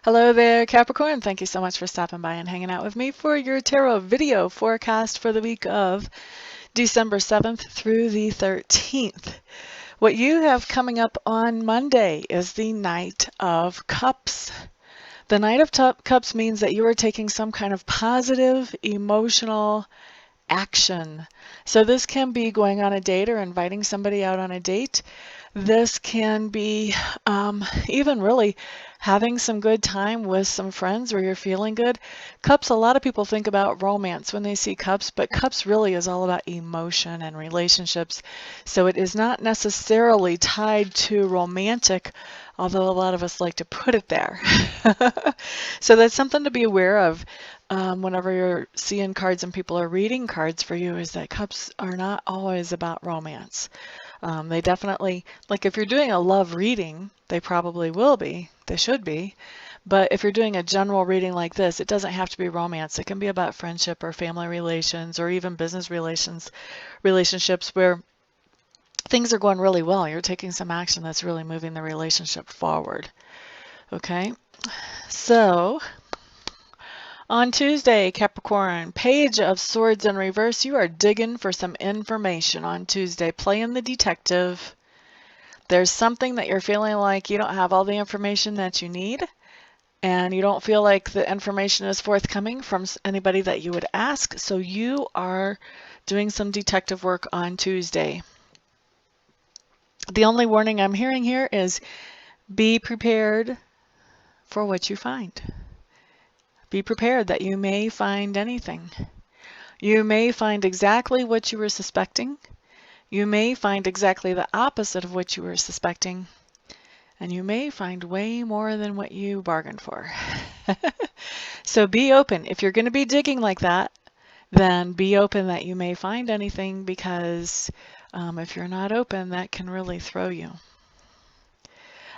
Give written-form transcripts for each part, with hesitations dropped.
Hello there, Capricorn. Thank you so much for stopping by and hanging out with me for your tarot video forecast for the week of December 7th through the 13th. What you have coming up on Monday is the Knight of Cups. The Knight of Cups means that you are taking some kind of positive emotional action. So this can be going on a date or inviting somebody out on a date. This can be even really having some good time with some friends where you're feeling good. Cups, a lot of people think about romance when they see cups, but cups really is all about emotion and relationships. So it is not necessarily tied to romantic, although a lot of us like to put it there. So that's something to be aware of whenever you're seeing cards and people are reading cards for you, is that cups are not always about romance. They definitely, like if you're doing a love reading, they probably will be, they should be. But if you're doing a general reading like this, it doesn't have to be romance. It can be about friendship or family relations or even business relationships where things are going really well. You're taking some action that's really moving the relationship forward. Okay, so on Tuesday, Capricorn, Page of Swords in reverse. You are digging for some information on Tuesday, playing the detective. There's something that you're feeling like you don't have all the information that you need, and you don't feel like the information is forthcoming from anybody that you would ask, so you are doing some detective work on Tuesday. The only warning I'm hearing here is be prepared for what you find. Be prepared that you may find anything. You may find exactly what you were suspecting. You may find exactly the opposite of what you were suspecting. And you may find way more than what you bargained for. So be open. If you're going to be digging like that, then be open that you may find anything, because if you're not open, that can really throw you.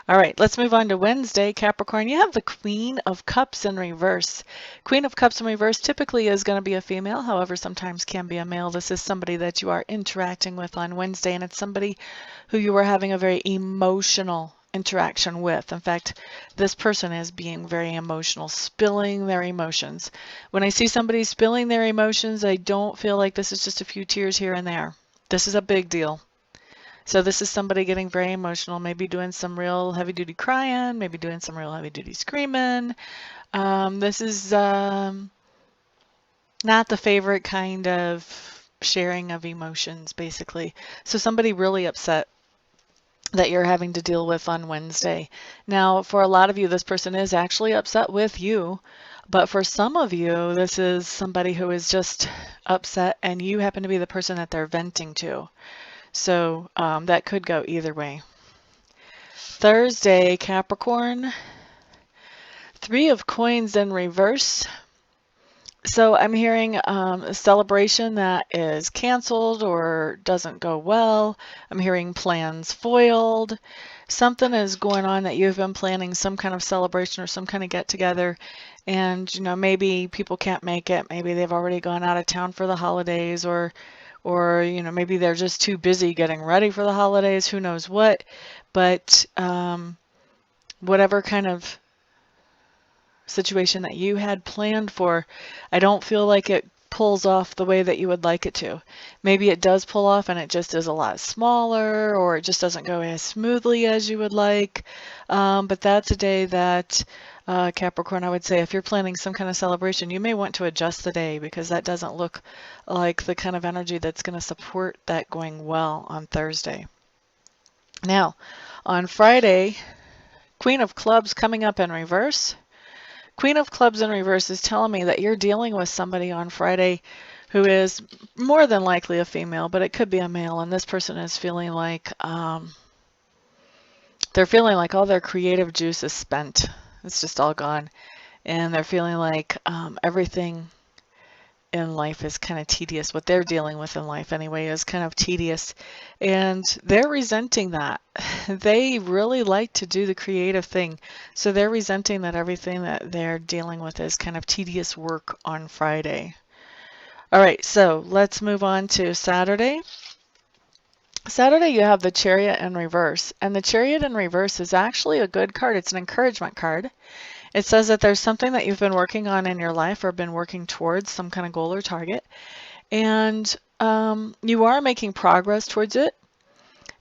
All right, let's move on to Wednesday, Capricorn. You have the Queen of Cups in reverse. Queen of Cups in reverse typically is going to be a female, however, sometimes can be a male. This is somebody that you are interacting with on Wednesday, and it's somebody who you are having a very emotional interaction with. In fact, this person is being very emotional, spilling their emotions. When I see somebody spilling their emotions, I don't feel like this is just a few tears here and there. This is a big deal. So this is somebody getting very emotional, maybe doing some real heavy-duty crying, maybe doing some real heavy-duty screaming. This is not the favorite kind of sharing of emotions, basically. So somebody really upset that you're having to deal with on Wednesday. Now, for a lot of you, this person is actually upset with you, but for some of you, this is somebody who is just upset and you happen to be the person that they're venting to. So that could go either way. Thursday, Capricorn, Three of Coins in reverse. So I'm hearing a celebration that is canceled or doesn't go well. I'm hearing plans foiled. Something is going on that you've been planning, some kind of celebration or some kind of get together, and maybe people can't make it. Maybe they've already gone out of town for the holidays, or maybe they're just too busy getting ready for the holidays, who knows what. But whatever kind of situation that you had planned for, I don't feel like it pulls off the way that you would like it to. Maybe it does pull off and it just is a lot smaller, or it just doesn't go as smoothly as you would like. But that's a day that Capricorn, I would say, if you're planning some kind of celebration, you may want to adjust the day, because that doesn't look like the kind of energy that's going to support that going well on Thursday. Now, on Friday, Queen of Clubs coming up in reverse. Queen of Clubs in reverse is telling me that you're dealing with somebody on Friday who is more than likely a female, but it could be a male, and this person is feeling like they're feeling like all their creative juice is spent. It's just all gone. And they're feeling like everything in life is kind of tedious. What they're dealing with in life anyway is kind of tedious. And they're resenting that. They really like to do the creative thing. So they're resenting that everything that they're dealing with is kind of tedious work on Friday. All right, so let's move on to Saturday. Saturday, you have the Chariot in reverse. And the Chariot in reverse is actually a good card. It's an encouragement card. It says that there's something that you've been working on in your life or been working towards, some kind of goal or target, and you are making progress towards it.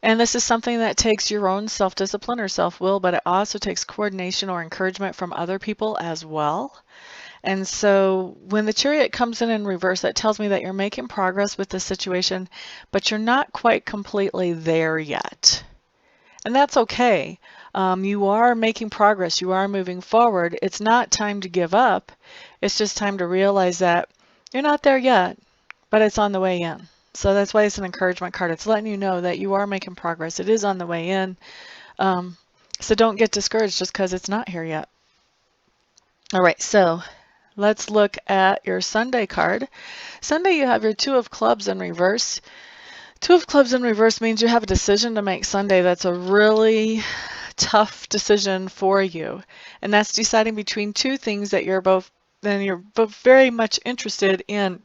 And this is something that takes your own self-discipline or self-will, but it also takes coordination or encouragement from other people as well. And so when the Chariot comes in reverse, that tells me that you're making progress with the situation, but you're not quite completely there yet. And that's okay. You are making progress. You are moving forward. It's not time to give up. It's just time to realize that you're not there yet, but it's on the way in. So that's why it's an encouragement card. It's letting you know that you are making progress. It is on the way in. So don't get discouraged just because it's not here yet. All right, so let's look at your Sunday card. Sunday, you have your Two of Clubs in reverse. Two of Clubs in reverse means you have a decision to make Sunday that's a really tough decision for you. And that's deciding between two things that you're both very much interested in,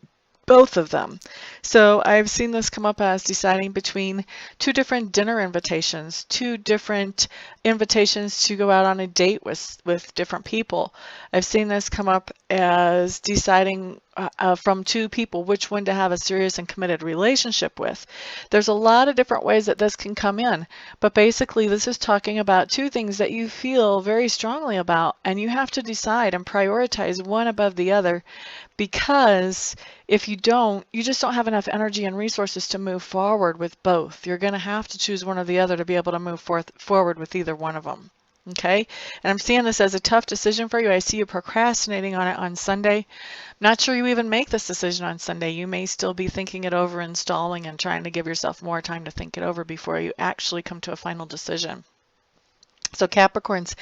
both of them. So I've seen this come up as deciding between two different dinner invitations, two different invitations to go out on a date with different people. I've seen this come up as deciding from two people which one to have a serious and committed relationship with. There's a lot of different ways that this can come in, but basically this is talking about two things that you feel very strongly about, and you have to decide and prioritize one above the other, because if you don't, you just don't have enough energy and resources to move forward with both. You're going to have to choose one or the other to be able to move forward with either one of them. Okay, and I'm seeing this as a tough decision for you. I see you procrastinating on it on Sunday. Not sure you even make this decision on Sunday. You may still be thinking it over and stalling and trying to give yourself more time to think it over before you actually come to a final decision. So Capricorns,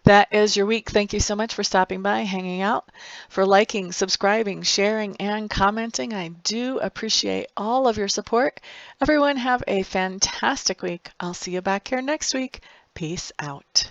that is your week. Thank you so much for stopping by, hanging out, for liking, subscribing, sharing, and commenting. I do appreciate all of your support. Everyone have a fantastic week. I'll see you back here next week. Peace out.